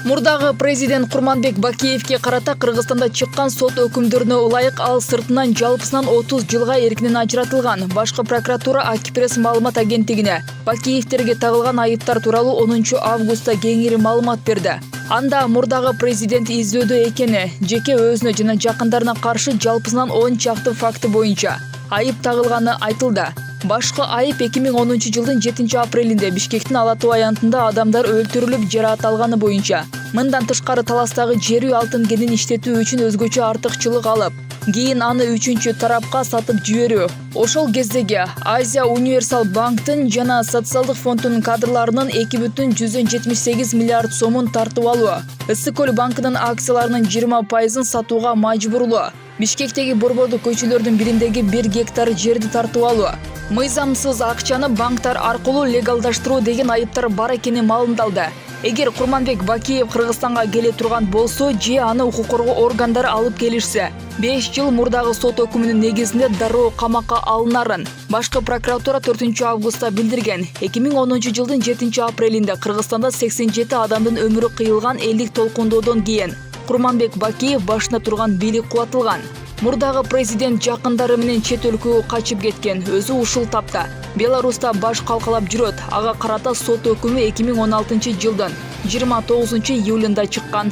Мурдагы президент Курманбек Бакиевке карата Кыргызстанда чыккан сот өкүмдөрүнө ылайык ал сыртынан жалпысынан 30 жылга эркинен ажыратылган. Башкы прокуратура Акипресс маалымат агенттигине Бакиевтерге тагылган айыптар тууралуу 10 августта кеңири маалымат берди. Анда мурдагы президент издөөдө экени, жеке өзүнө жана жакындарына каршы жалпысынан 10 чакты факты боюнча айып тагылганы айтылды. Башкы айып 2010 жылдын 7 апрелинде Бишкектин Алатуу аянтында адамдар өлтүрүлүп жараат боюнча. Мындан тышкары таластагы жер үй алтын кенин иштетүү үчүн өзгөчө артыкчылык алып, кийин аны үчүнчү тарапка сатып жиберүү. Ошол кездеги Азия Универсал банктын жана социалдык фонддун кадрларынын 2,178 миллиард сомун тартып алуу. Ысык көл банкынын акцияларынын 20%ын сатууга мажбурлоо. Бишкектеги борбордук көчөлөрдүн бириндеги 1 гектар жерди тартып алуу. Мыйзамсыз акчаны банктар аркылуу легалдаштыруу деген айыптар бар экени маалымдалды. Эгер Курманбек Бакиев Кыргызстанга келе турган болсо же аны укук коргоо органдары алып келишсе, 5 жыл мурдагы сот өкүмүнүн негизинде дароо камакка алынарын башкы прокуратура 4 августта билдирген. 2010 жылдын 7 апрелинде Кыргызстанда 87 адамдын өмүрү кыйылган элдик толкундоодон кийин Курманбек Бакиев башына турган бийлик кубатылган. Мурдагы президент жакындары менен чет өлкөгө качып кеткен, өзү ушул тапта Беларуста баш калкалап жүрөт. Ага карата сот өкүмү 2016 жылдын 29 июлунда чыккан.